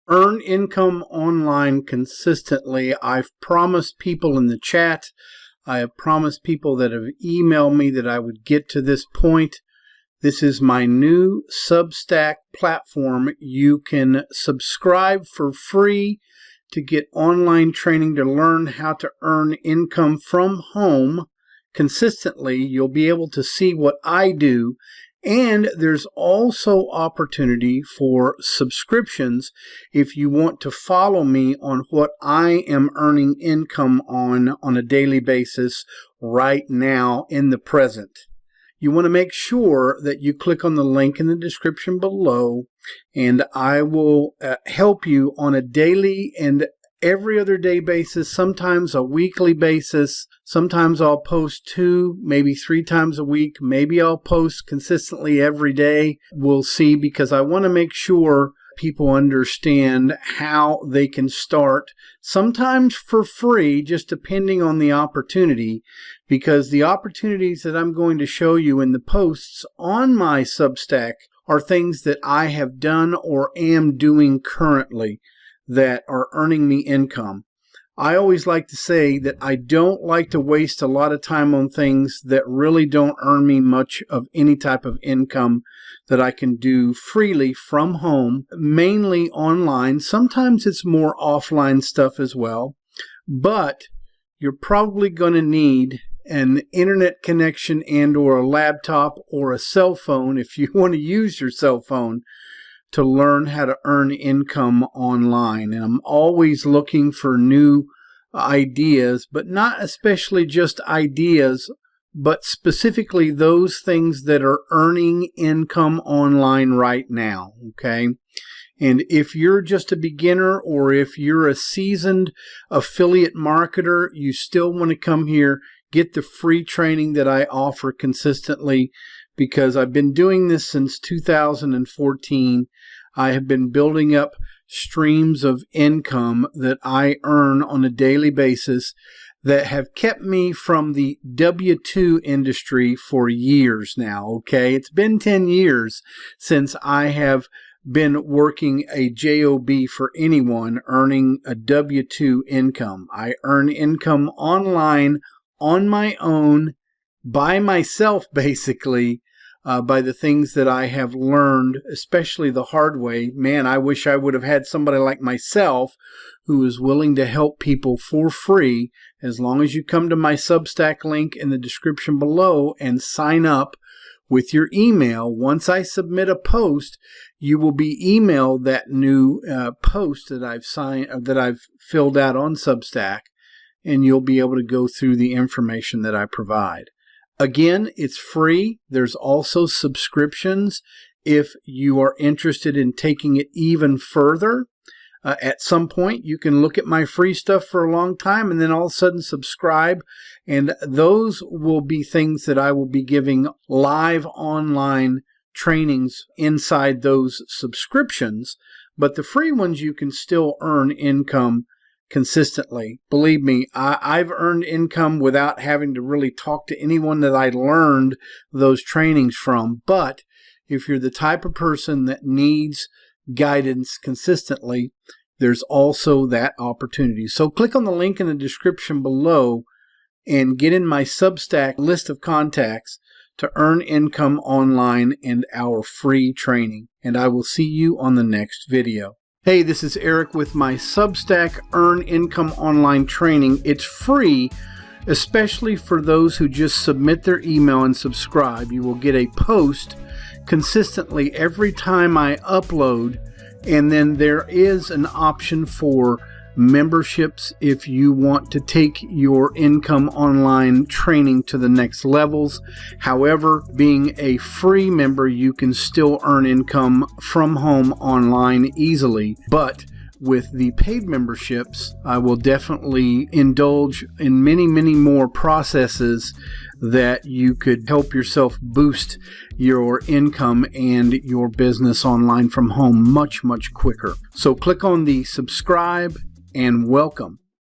earn income online consistently. I've promised people in the chat, I have promised people that have emailed me that I would get to this point. This is my new Substack platform. You can subscribe for free to get online training to learn how to earn income from home consistently. You'll be able to see what I do. And there's also opportunity for subscriptions if you want to follow me on what I am earning income on a daily basis right now in the present. You want to make sure that you click on the link in the description below, and I will help you on a daily and every other day basis, sometimes a weekly basis. Sometimes I'll post 2, maybe 3 times a week. Maybe I'll post consistently every day. We'll see, because I want to make sure people understand how they can start, sometimes for free, just depending on the opportunity, because the opportunities that I'm going to show you in the posts on my Substack are things that I have done or am doing currently that are earning me income. I always like to say that I don't like to waste a lot of time on things that really don't earn me much of any type of income that I can do freely from home, mainly online. Sometimes it's more offline stuff as well, but you're probably going to need an internet connection and or a laptop or a cell phone if you want to use your cell phone to learn how to earn income online. And I'm always looking for new ideas, but not especially just ideas, but specifically those things that are earning income online right now, okay? And if you're just a beginner or if you're a seasoned affiliate marketer, you still want to come here, get the free training that I offer consistently, because I've been doing this since 2014. I have been building up streams of income that I earn on a daily basis that have kept me from the W-2 industry for years now, okay? It's been 10 years since I have been working a job for anyone, earning a W-2 income. I earn income online on my own, by myself, basically, by the things that I have learned, especially the hard way. Man, I wish I would have had somebody like myself who is willing to help people for free. As long as you come to my Substack link in the description below and sign up with your email, once I submit a post, you will be emailed that new post that I've filled out on Substack, and you'll be able to go through the information that I provide. Again, it's free. There's also subscriptions if you are interested in taking it even further. At some point, you can look at my free stuff for a long time and then all of a sudden subscribe. And those will be things that I will be giving live online trainings inside those subscriptions. But the free ones, you can still earn income consistently. Believe me, I've earned income without having to really talk to anyone that I learned those trainings from. But if you're the type of person that needs guidance consistently, there's also that opportunity. So click on the link in the description below and get in my Substack list of contacts to earn income online and our free training. And I will see you on the next video. Hey, this is Eric with my Substack Earn Income Online training. It's free, especially for those who just submit their email and subscribe. You will get a post consistently every time I upload, and then there is an option for memberships if you want to take your income online training to the next levels. However, being a free member, you can still earn income from home online easily. But with the paid memberships, I will definitely indulge in many more processes that you could help yourself boost your income and your business online from home much quicker. So click on the subscribe and welcome.